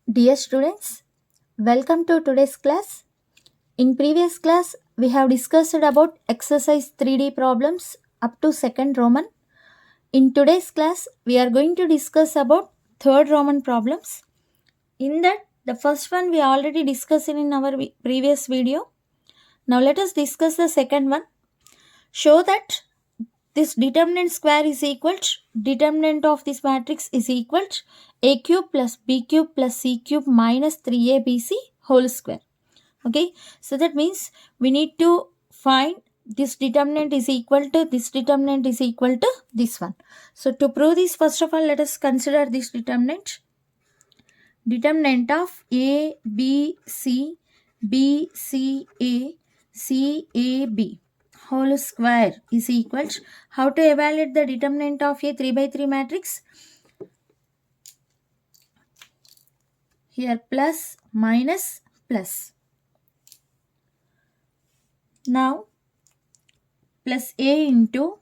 Dear students, welcome to today's class. In previous class, we have discussed about exercise 3D problems up to second Roman. In today's class, we are going to discuss about third Roman problems. In that, the first one we already discussed in our previous video. Now let us discuss the second one. Show that this determinant square is equal to determinant of this matrix is equal to a cube plus b cube plus c cube minus 3abc whole square. Okay, so that means we need to find this determinant is equal to this determinant is equal to this one. So to prove this, first of all, let us consider this determinant. Determinant of a b c b c a c a b whole square is equal to, how to evaluate the determinant of a 3 by 3 matrix? Here plus minus plus. Now plus a into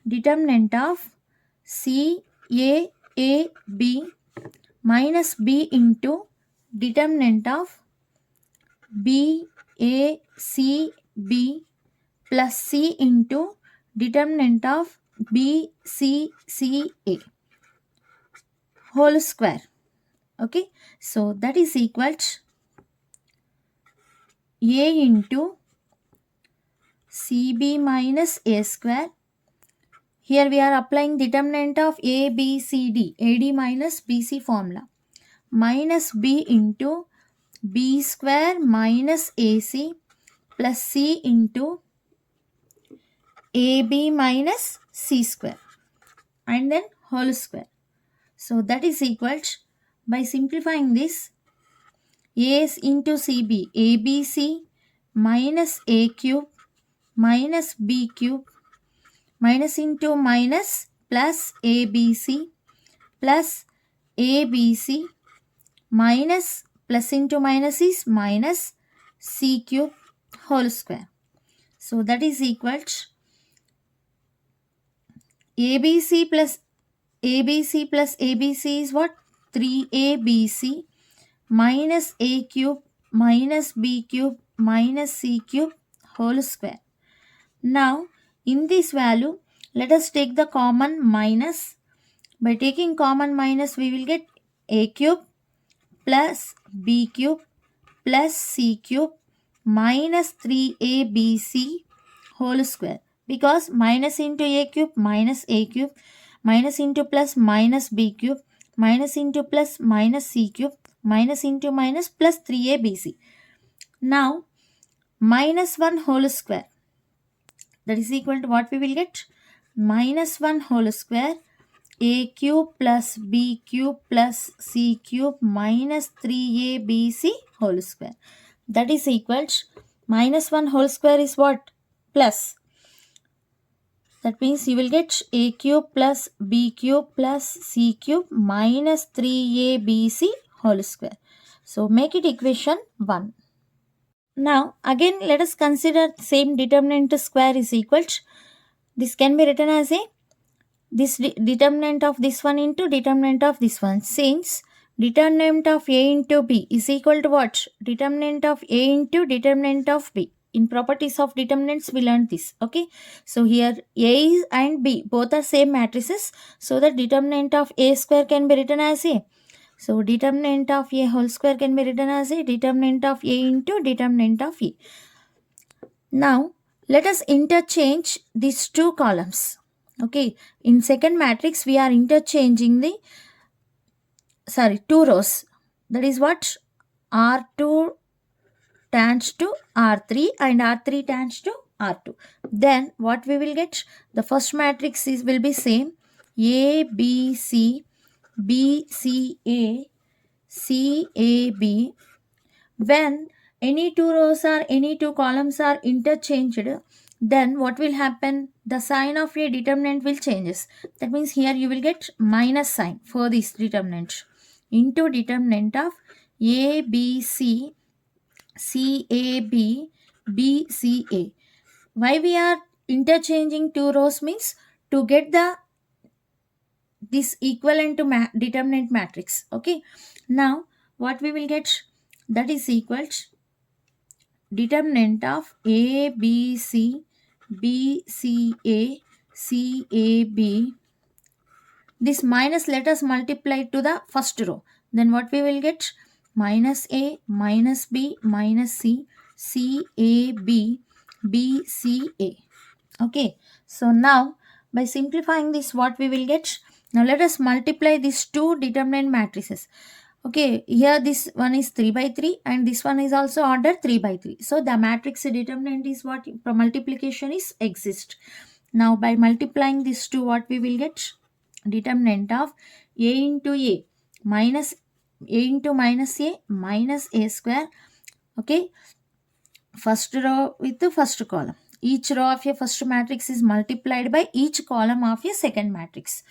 determinant of c a b minus b into determinant of b a c b plus c into determinant of b c c a whole square. Okay, so that is equal to a into cb minus a square. Here we are applying determinant of a b c d, ad minus bc formula, minus b into b square minus ac plus c into ab minus c square and then whole square. So that is equal to, by simplifying this, a into cb, abc minus a cube minus b cube minus into minus plus abc plus abc minus plus into minus is minus c cube whole square. So that is equal to ABC plus ABC is what? 3ABC minus A cube minus B cube minus C cube whole square. Now, in this value, let us take the common minus. By taking common minus, we will get A cube plus B cube plus C cube minus 3ABC whole square. Because minus into A cube minus into plus minus b cube minus into plus minus c cube minus into minus plus 3abc. Now minus 1 whole square, that is equal to what we will get? Minus 1 whole square a cube plus b cube plus c cube minus 3abc whole square. That is equal to minus 1 whole square is what? Plus. That means you will get a cube plus b cube plus c cube minus 3abc whole square. So make it equation 1. Now again let us consider same determinant square is equal to, this can be written as a this determinant of this one into determinant of this one, since determinant of a into b is equal to what? Determinant of a into determinant of b. In properties of determinants we learned this. Okay, so here a and b both are same matrices, so the determinant of a square can be written as a, so determinant of a whole square can be written as a determinant of a into determinant of e. Now let us interchange these two columns. Okay, in second matrix we are interchanging the two rows. That is what? R2 tends to R3 and R3 tends to R2. Then what we will get? The first matrix will be same, A B C B C A C A B. When any two rows or any two columns are interchanged, then what will happen? The sign of a determinant will changes. That means here you will get minus sign for this determinant into determinant of A B C C A B B C A. Why we are interchanging two rows means to get this equivalent to determinant matrix. Okay, now what we will get, that is equal to determinant of A B C B C A C A B. This minus, let us multiply to the first row. Then what we will get, minus A minus B minus C C A B B C A. Okay, so now by simplifying this, what we will get, now let us multiply these two determinant matrices. Okay, here this one is 3 by 3 and this one is also order 3 by 3. So the matrix determinant is what, multiplication is exist. Now by multiplying these two, what we will get, determinant of A into A minus A into minus A minus A square. Okay, first row with the first column. Each row of your first matrix is multiplied by each column of your second matrix.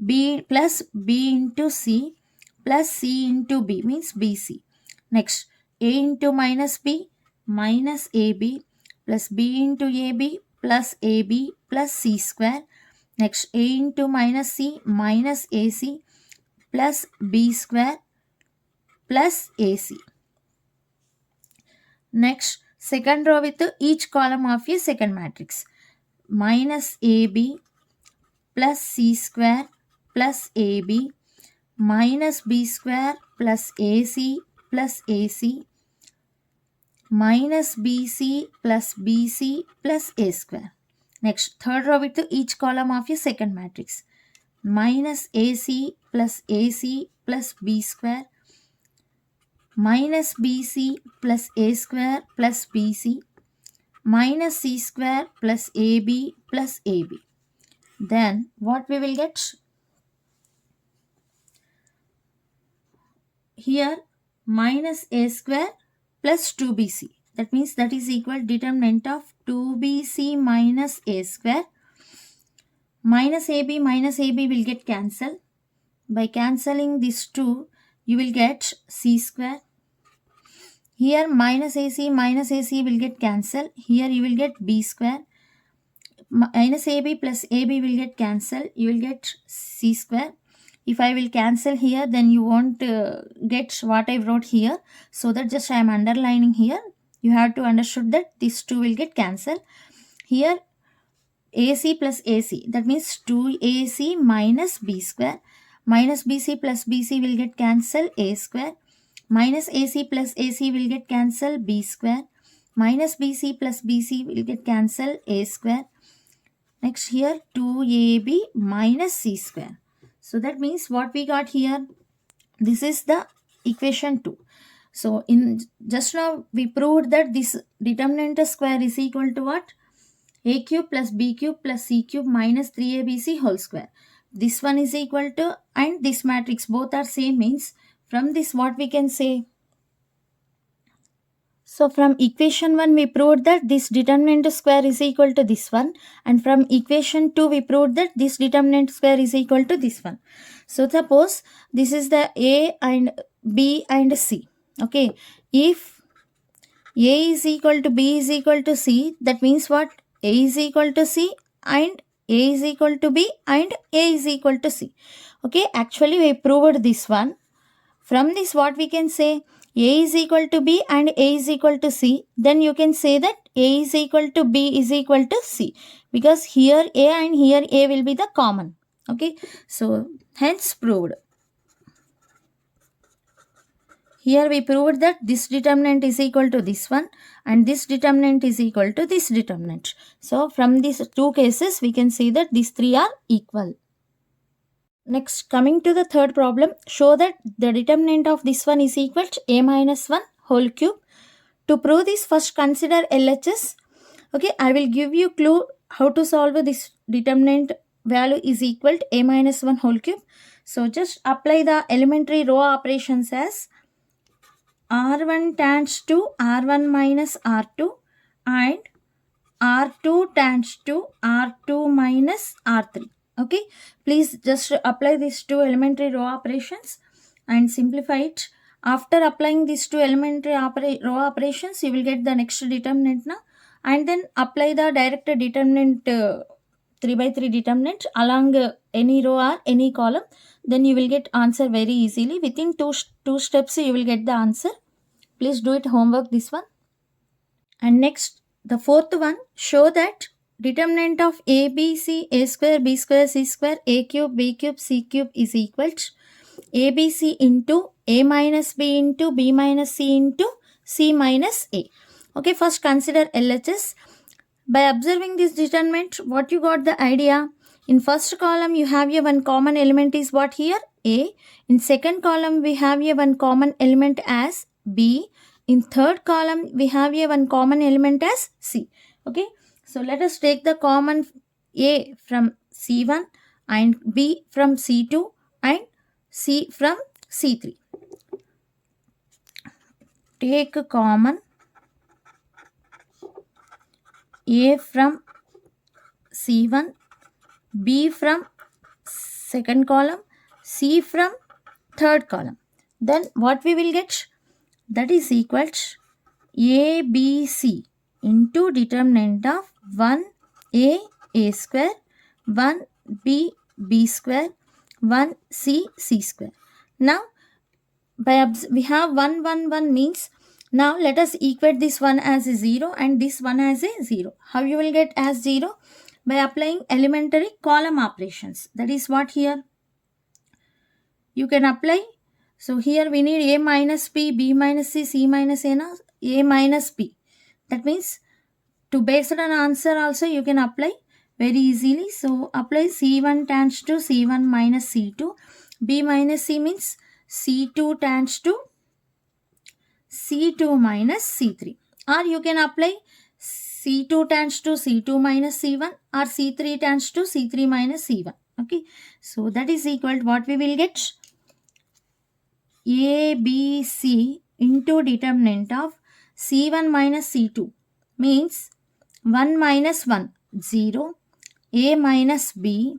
B plus B into C plus C into B means BC. Next, A into minus B minus AB plus B into AB plus AB plus C square. Next, A into minus C minus AC plus B square plus AC. Next, second row with each column of your second matrix. Minus AB plus C square plus AB minus B square plus AC plus AC minus BC plus BC plus A square. Next, third row with each column of your second matrix. Minus AC plus AC plus B square minus BC plus A square plus BC minus C square plus AB plus AB. Then what we will get? Here minus A square plus 2BC. That means that is equal determinant of 2BC minus A square. Minus AB will get cancelled. By cancelling these two, you will get C square. Here minus AC will get cancelled. Here you will get B square. Minus AB plus AB will get cancelled. You will get C square. If I will cancel here, then you won't get what I wrote here. So that just I am underlining here. You have to understood that these two will get cancelled. Here AC plus AC, that means 2AC minus B square. Minus BC plus BC will get cancelled, A square. Minus AC plus AC will get cancelled, B square. Minus BC plus BC will get cancelled, A square. Next here 2AB minus C square. So that means what we got here, this is the equation 2. So in just now we proved that this determinant square is equal to what? A cube plus B cube plus C cube minus 3ABC whole square. This one is equal to, and this matrix both are same, means from this what we can say. So from equation 1 we proved that this determinant square is equal to this one, and from equation 2 we proved that this determinant square is equal to this one. So suppose this is the A and B and C. Okay, if A is equal to B is equal to C, that means what? A is equal to C and A is equal to B and A is equal to C. Okay, actually we proved this one. From this what we can say, A is equal to B and A is equal to C, then you can say that A is equal to B is equal to C, because here A and here A will be the common. Okay, so hence proved. Here we proved that this determinant is equal to this one and this determinant is equal to this determinant. So from these two cases we can see that these three are equal. Next, coming to the third problem, show that the determinant of this one is equal to A minus 1 whole cube. To prove this, first consider LHS. Okay, I will give you clue how to solve this determinant value is equal to A minus 1 whole cube. So just apply the elementary row operations as R1 tends to R1 minus R2 and R2 tends to R2 minus R3. Okay, please just apply these two elementary row operations and simplify it. After applying these two elementary row operations, you will get the next determinant now, and then apply the direct determinant 3 by 3 determinant along any row or any column, then you will get answer very easily. Within two steps you will get the answer. Please do it homework, this one. And next, the fourth one, show that determinant of a, b, c, a square, b square, c square, a cube, b cube, c cube is equal to ABC into a minus b into b minus c into c minus a. Okay, first consider LHS. By observing this determinant, what you got the idea? In first column, you have your one common element is what here? A. In second column, we have your one common element as B. In third column, we have here one common element as C. Okay, so let us take the common A from C1 and B from C2 and C from C3. Take a common A from C1, B from second column, C from third column. Then what we will get? That is equal to ABC into determinant of 1A square, 1B square, 1C square. Now, we have 1, 1, 1 means, now let us equate this one as a 0 and this one as a 0. How you will get as 0? By applying elementary column operations. That is what here you can apply. So here we need a minus b, b minus c, c minus a minus b. That means to base it on answer also you can apply very easily. So apply c1 tends to c1 minus c2. b minus c means c2 tends to c2 minus c3. Or you can apply c2 tends to c2 minus c1 or c3 tends to c3 minus c1. Okay, so that is equal to what we will get? A, B, C into determinant of C1 minus C2 means 1 minus 1, 0, A minus B,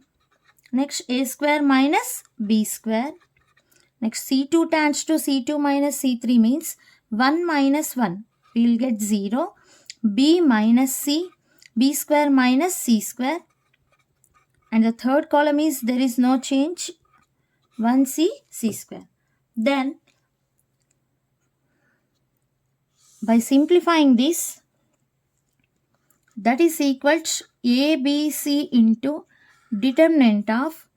next A square minus B square, next C2 tends to C2 minus C3 means 1 minus 1, we will get 0, B minus C, B square minus C square, and the third column is there is no change, 1C, C square. Then by simplifying this, that is equal to ABC into determinant of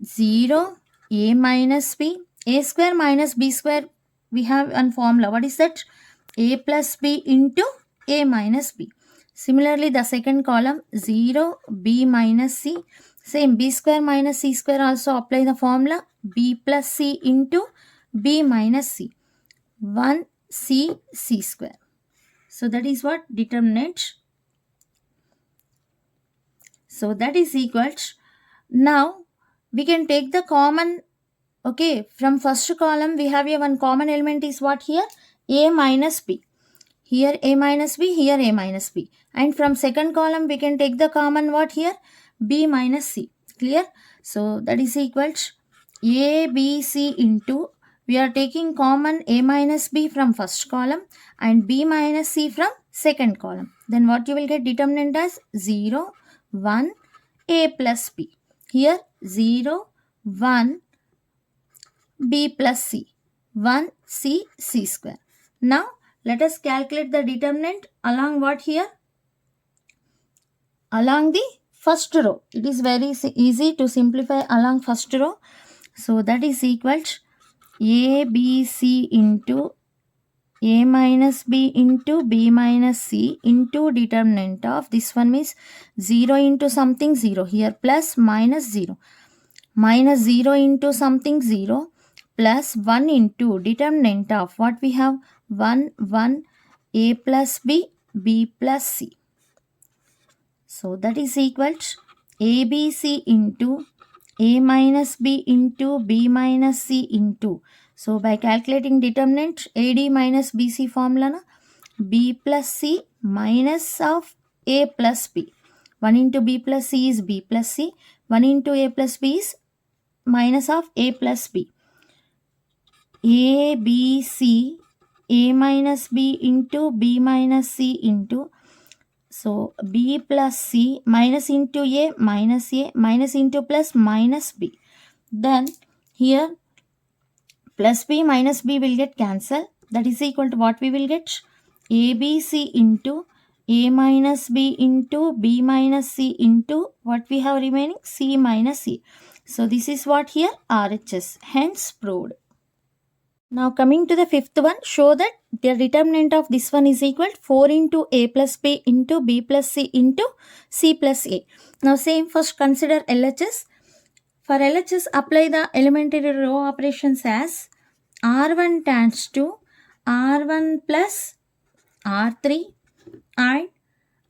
0, A minus B, A square minus B square, we have one formula. What is that? A plus B into A minus B. Similarly, the second column 0, B minus C, same B square minus C square, also apply the formula B plus C into B minus C, 1C, C square. So that is what determinant. So that is equal to, now we can take the common, okay, from first column we have a one common element is what here? A minus B. Here A minus B, here A minus B. And from second column we can take the common what here? B minus C. Clear? So that is equal to A, B, C into, we are taking common A minus B from first column and B minus C from second column. Then what you will get? Determinant as 0, 1, A plus B. Here 0, 1, B plus C, 1 C, C square. Now let us calculate the determinant along what here? Along the first row. It is very easy to simplify along first row. So that is equal to A, B, C into A minus B into B minus C into determinant of, this one means 0 into something 0, here plus minus 0, minus 0 into something 0, plus 1 into determinant of what we have? 1, 1, A plus B, B plus C. So that is equal to ABC into A minus B into B minus C into, so by calculating determinant, AD minus BC formula, na? B plus C minus of A plus B. 1 into B plus C is B plus C. 1 into A plus B is minus of A plus B. A, B, C, A minus B into B minus C into, So b plus c, minus into a, minus into plus, minus b. Then here plus b minus b will get cancelled. That is equal to what we will get? ABC into a minus b into b minus c into what we have remaining? C minus c. So this is what here? RHS. Hence proved. Now coming to the fifth one, show that the determinant of this one is equal to 4 into a plus b into b plus c into c plus a. Now same, first consider LHS. For LHS, apply the elementary row operations as R1 tends to R1 plus R3 and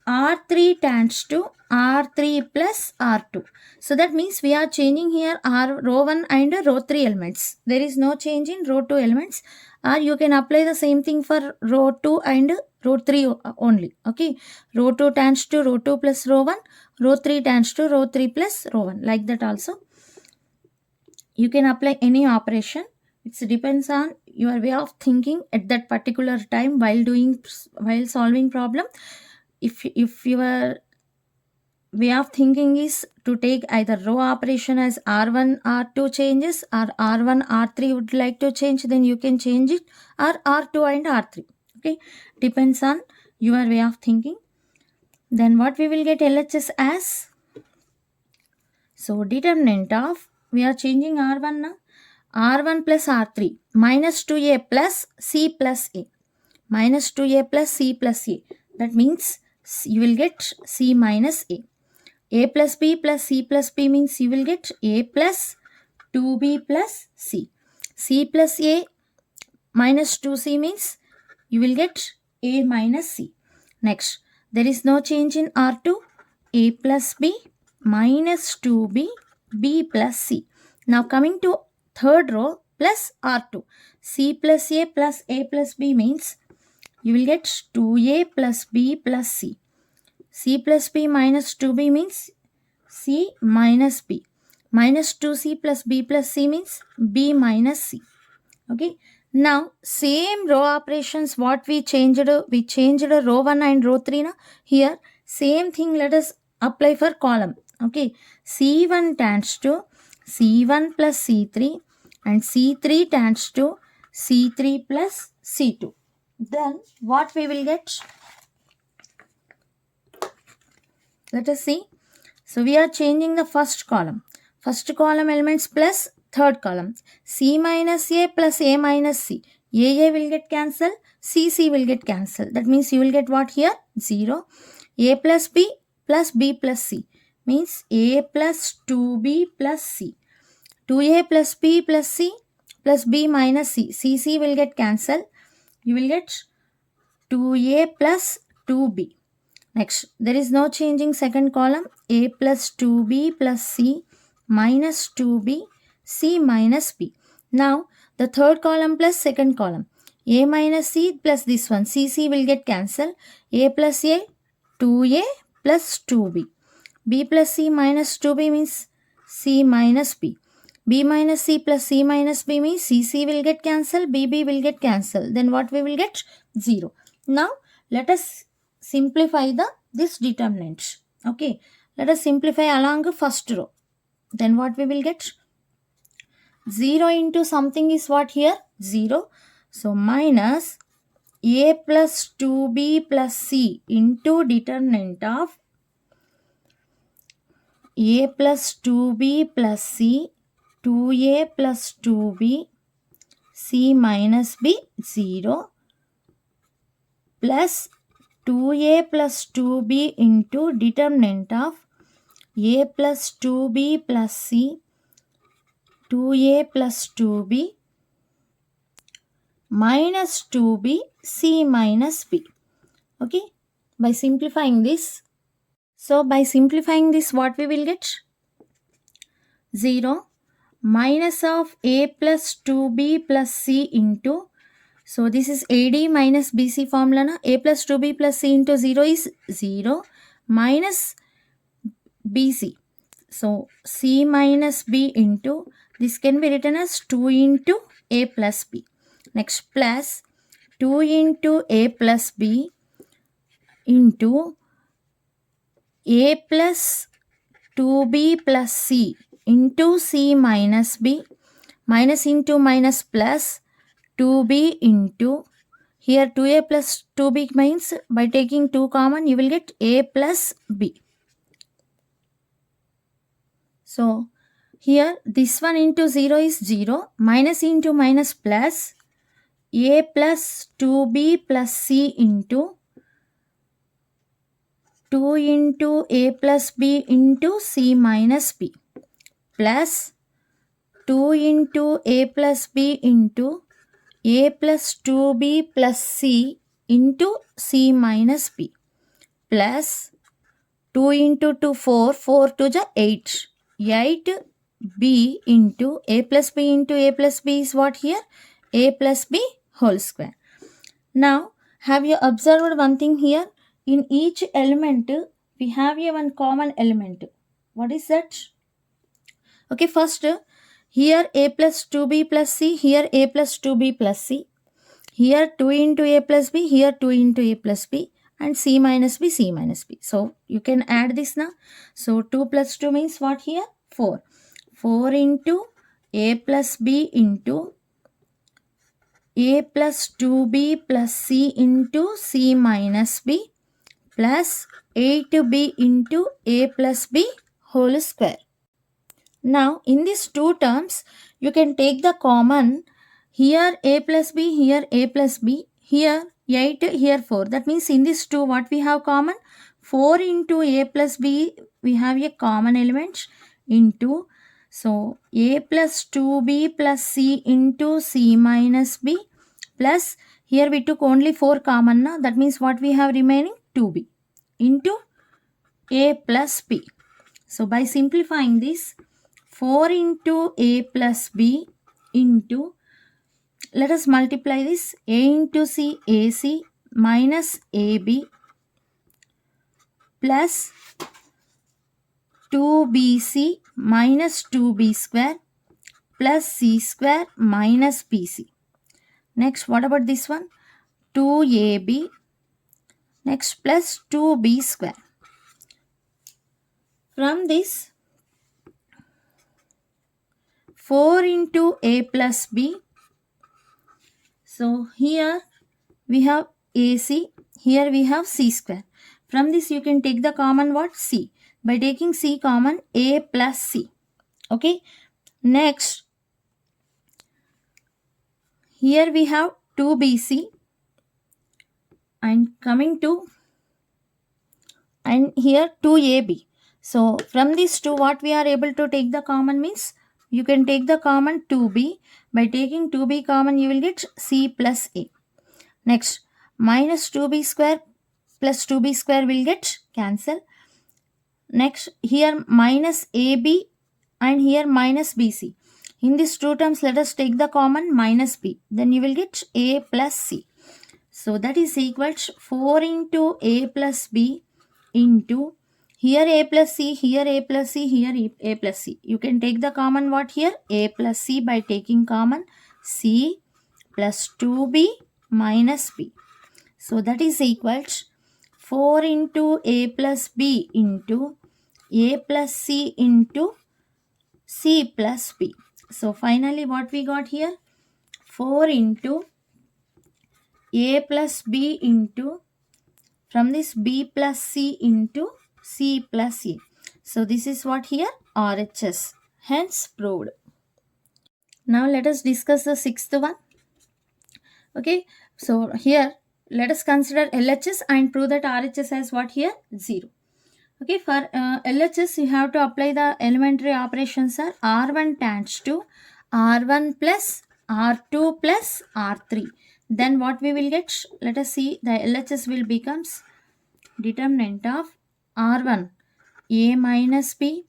R3 tends to R3 plus R2. So that means we are changing here row 1 and row 3 elements. There is no change in row 2 elements, or you can apply the same thing for row 2 and row 3 only. Okay, row 2 tends to row 2 plus row 1, row 3 tends to row 3 plus row 1. Like that also you can apply any operation. It depends on your way of thinking at that particular time while solving problem. If your way of thinking is to take either row operation as R1 R2 changes, or R1 R3 would like to change, then you can change it, or R2 and R3. Okay, depends on your way of thinking. Then what we will get LHS as? So determinant of, we are changing R1 now, R1 plus R3 minus 2a plus c plus a, minus 2a plus c plus a. That means you will get c minus a. A plus b plus c plus b means you will get a plus 2b plus c. C plus a minus 2c means you will get a minus c. Next, there is no change in R2. A plus b minus 2b, b plus c. Now coming to third row, plus R2. C plus a plus b means you will get 2a plus b plus c. C plus b minus 2b means c minus b. Minus 2c plus b plus c means b minus c. Okay. Now same row operations what we changed row 1 and row 3 now. Here same thing let us apply for column. Okay. C1 tends to C1 plus C3 and C3 tends to C3 plus C2. Then what we will get? Let us see. So we are changing the first column. First column elements plus third column. C minus A plus A minus C. A will get cancelled. C will get cancelled. That means you will get what here? 0. A plus B plus B plus C. Means A plus 2B plus C. 2A plus B plus C plus B minus C. C will get cancelled. You will get 2A plus 2B. Next, there is no changing second column. A plus 2b plus c minus 2b, c minus b. Now, the third column plus second column. A minus c plus this one. C will get cancelled. A plus a, 2a plus 2b. B plus c minus 2b means c minus b. B minus c plus c minus b means c will get cancelled. B will get cancelled. Then what we will get? 0. Now, let us simplify this determinant. Okay, let us simplify along the first row. Then what we will get? 0 into something is what here? 0. So minus a plus 2b plus c into determinant of a plus 2b plus c, 2a plus 2b, c minus b, 0, plus 2a plus 2b into determinant of a plus 2b plus c, 2a plus 2b, minus 2b, c minus b. Okay, by simplifying this. So, by simplifying this, what we will get? 0 minus of a plus 2b plus c into, so this is AD minus BC formula. Na? A plus 2b plus c into 0 is 0 minus BC. So c minus b into, this can be written as 2 into a plus b. Next, plus 2 into a plus b into a plus 2b plus c into c minus b, minus into minus plus 2b into, here 2a plus 2b means by taking 2 common you will get a plus b. So here this one into 0 is 0, minus into minus plus a plus 2b plus c into 2 into a plus b into c minus b plus 2 into a plus b into a plus 2b plus c into c minus b plus 2 into 2 4, 4 to the 8, 8b into a plus b into a plus b is what here? A plus b whole square. Now have you observed one thing here? In each element we have a one common element. What is that? Okay, first here a plus 2b plus c, here a plus 2b plus c, here 2 into a plus b, here 2 into a plus b, and c minus b, c minus b. So you can add this now. So 2 plus 2 means what here? 4. 4 into a plus b into a plus 2b plus c into c minus b plus 8b into a plus b whole square. Now in these two terms you can take the common, here a plus b, here a plus b, here 8, here 4. That means in these two what we have common? 4 into a plus b we have a common element into, so a plus 2b plus c into c minus b plus, here we took only 4 common now, that means what we have remaining? 2b into a plus b. So by simplifying this, 4 into a plus b into, let us multiply this, a into c, ac minus ab plus 2bc minus 2b square plus c square minus bc. Next, what about this one? 2ab, next plus 2b square. From this, 4 into a plus b, so here we have ac, here we have c square. From this you can take the common what? C. By taking c common, a plus c. Okay. Next, here we have 2bc and coming to, and here 2ab. So from these two what we are able to take the common means, you can take the common 2b. By taking 2b common you will get c plus a. Next, minus 2b square plus 2b square will get cancel. Next, here minus ab and here minus bc. In these two terms let us take the common minus b. Then you will get a plus c. So that is equal to 4 into a plus b into, here a plus c, here a plus c, here a plus c. You can take the common what here? A plus c by taking common c plus 2b minus b. So that is equal to 4 into a plus b into a plus c into c plus b. So finally what we got here? 4 into a plus b into, from this b plus c into c plus a. So this is what here? RHS. Hence proved. Now let us discuss the sixth one. Okay. So here let us consider LHS and prove that RHS has what here? 0. Okay, for LHS you have to apply the elementary operations are R1 tends to R1 plus R2 plus R3. Then what we will get? Let us see, the LHS will becomes determinant of R1 A minus B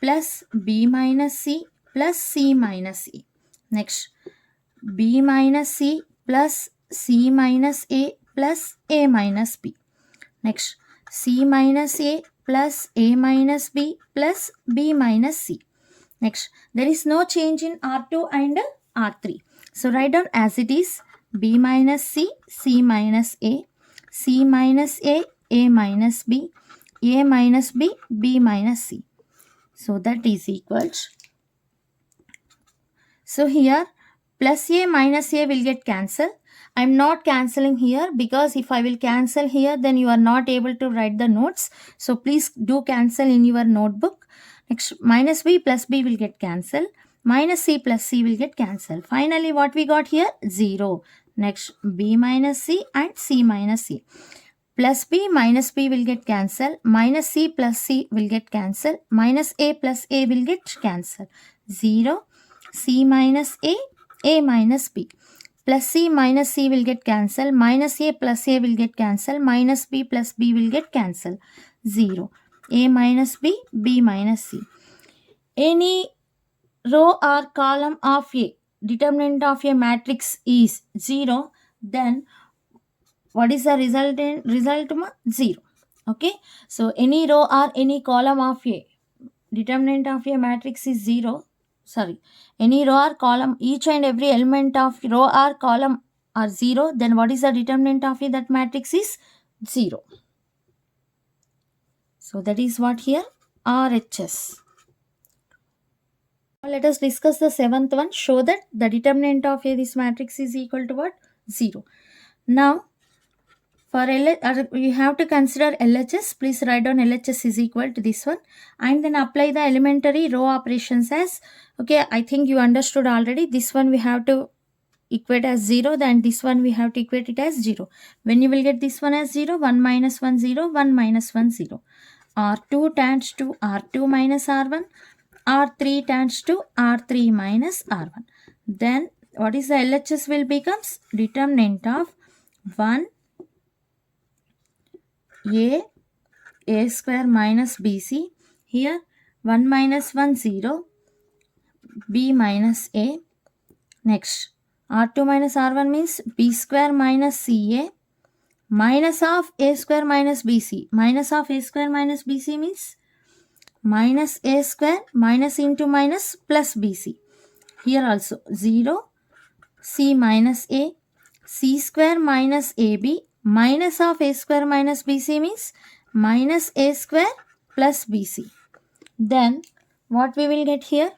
plus B minus C plus C minus E. Next, B minus C plus C minus A plus A minus B. Next, C minus A plus A minus B plus B minus C. Next, there is no change in R2 and R3. So write down as it is, B minus C, C minus A, C minus A minus B, A minus B, B minus C. So that is equals. So here plus A minus A will get cancelled. I am not cancelling here because if I will cancel here, then you are not able to write the notes. So please do cancel in your notebook. Next, minus B plus B will get cancelled. Minus C plus C will get cancelled. Finally, what we got here? 0. Next, B minus C and C minus C. Plus B minus B will get cancelled. Minus C plus C will get cancelled. Minus A plus A will get cancelled. 0. C minus A minus B. Plus C minus C will get cancelled. Minus A plus A will get cancelled. Minus B plus B will get cancelled. 0. A minus B, B minus C. Any row or column of A, determinant of a matrix is 0, then what is the result? Result 0. Okay. So any row or any column of A, determinant of a matrix is 0. Sorry, any row or column, each and every element of row or column are 0, then what is the determinant of that matrix is 0. So that is what here RHS. Now let us discuss the seventh one. Show that the determinant of this matrix is equal to what? 0. Now for you have to consider LHS. Please write down LHS is equal to this one and then apply the elementary row operations as, okay, I think you understood already. This one we have to equate as 0, then this one we have to equate it as 0. When you will get this one as 0, 1 minus 1 0, 1 minus 1 0. R2 tends to R2 minus R1, R3 tends to R3 minus R1. Then what is the LHS will becomes? Determinant of 1 A square minus BC. Here 1 minus 1 0, B minus A. Next R2 minus R1 means B square minus CA minus of A square minus BC. Minus of A square minus BC means minus A square minus into minus plus BC. Here also 0, C minus A, C square minus AB minus of A square minus BC means minus A square plus BC. Then what we will get here?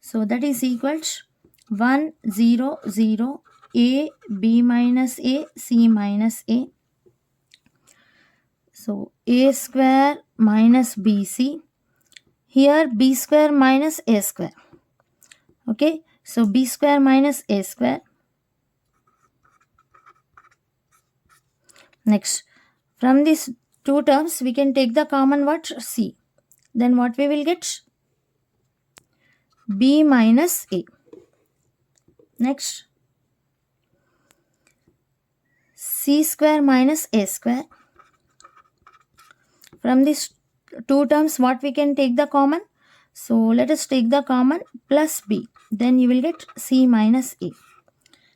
So that is equals 1 0 0 A B minus A C minus A. So A square minus BC. Here B square minus A square. Okay. So B square minus A square. Next, from these two terms, we can take the common what? C. Then what we will get? B minus A. Next, C square minus A square. From these two terms, what we can take the common? So let us take the common plus B. Then you will get C minus A.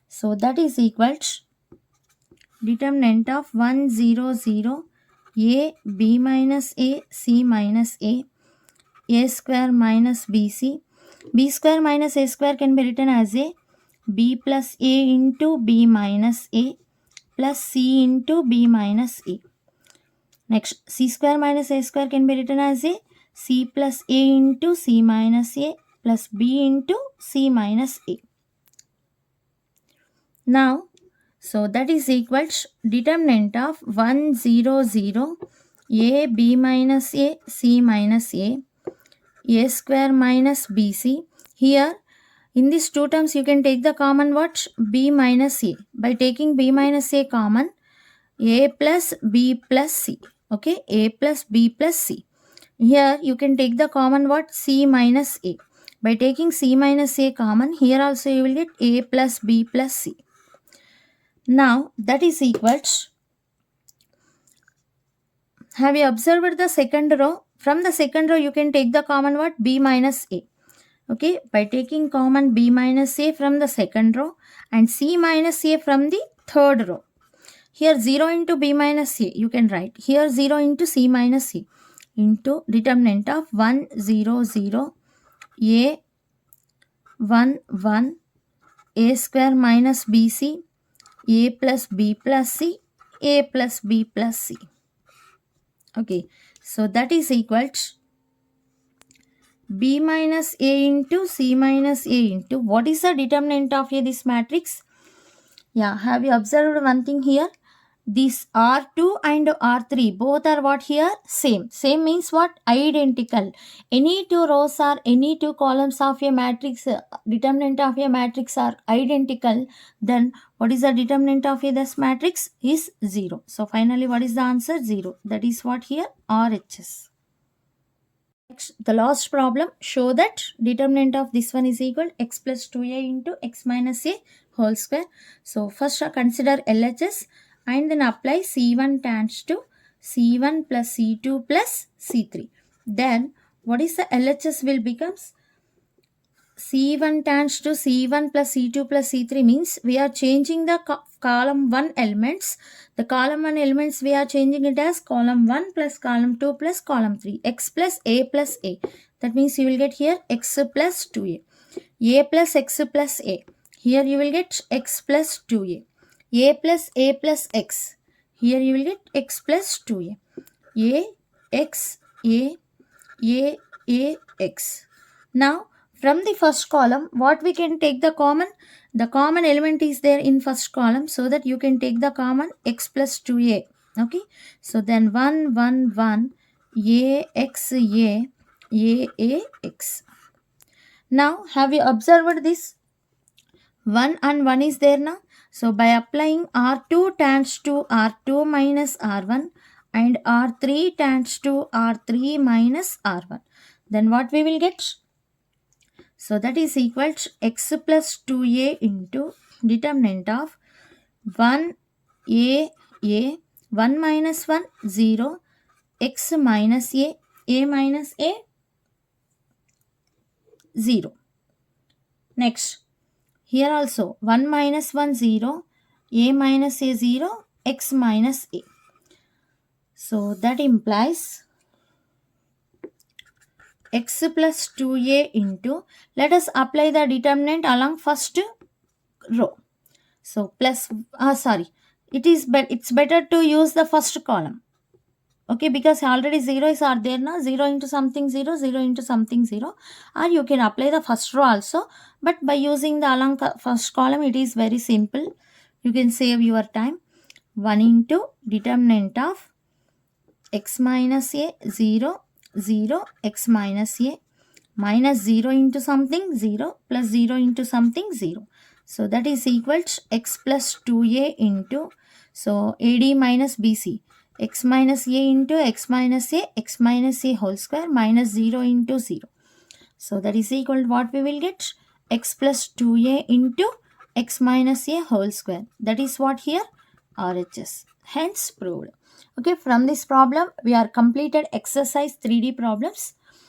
So that is equals determinant of 1 0 0 A B minus A C minus A square minus BC. B square minus A square can be written as a B plus A into B minus A plus C into B minus A. Next, C square minus A square can be written as a C plus A into C minus A plus B into C minus A. Now, so that is equals determinant of 1 0 0 A B minus A C minus A square minus BC. Here in these two terms you can take the common what? B minus A. By taking B minus A common, A plus B plus C. Okay, A plus B plus C. Here you can take the common what? C minus A. By taking C minus A common, here also you will get A plus B plus C. Now that is equals, have you observed the second row? From the second row you can take the common what? B minus A. Okay, by taking common B minus A from the second row and C minus A from the third row. Here 0 into B minus A you can write. Here 0 into C minus A into determinant of 1 0 0 A 1 1 A square minus BC A plus B plus C A plus B plus C. Okay, So that is equal to B minus A into C minus A into, what is the determinant of this matrix? Yeah, have you observed one thing here? These R2 and R3 both are what here? Same. Same means what? Identical. Any two rows or any two columns of a matrix, determinant of a matrix are identical, then what is the determinant of this matrix? Is 0. So finally what is the answer? 0. That is what here? RHS. Next, the last problem, show that determinant of this one is equal x plus 2a into x minus a whole square. So first consider LHS and then apply C1 tends to C1 plus C2 plus C3. Then what is the LHS will becomes? C1 tends to C1 plus C2 plus C3 means we are changing the column 1 elements. The column 1 elements we are changing it as column 1 plus column 2 plus column 3. X plus A plus A. That means you will get here x plus 2A. A plus x plus A. Here you will get x plus 2A. A plus x. Here you will get x plus 2A. A, x, A, x. Now, from the first column, what we can take the common? The common element is there in first column, so that you can take the common x plus 2a. Okay. So then 1, 1, 1, a, x, a, x. Now, have you observed this? 1 and 1 is there now. So, by applying R2 tends to R2 minus R1 and R3 tends to R3 minus R1. Then what we will get? So that is equal to x plus 2a into determinant of 1 a, 1 minus 1, 0, x minus a minus a, 0. Next, here also 1 minus 1, 0, a minus a, 0, x minus a. So that implies x plus 2a into, let us apply the determinant along first row. So plus, it's better to use the first column. Okay, because already zeros are there now. 0 into something 0, 0 into something 0. Or you can apply the first row also. But by using the along first column, it is very simple. You can save your time. 1 into determinant of x minus a, 0, 0, x minus a, minus 0 into something 0 plus 0 into something 0. So that is equal to x plus 2a into, so AD minus BC, x minus a into x minus a whole square minus 0 into 0. So that is equal to what we will get? X plus 2a into x minus a whole square. That is what here? RHS. Hence proved. Okay, from this problem we are completed exercise 3D problems.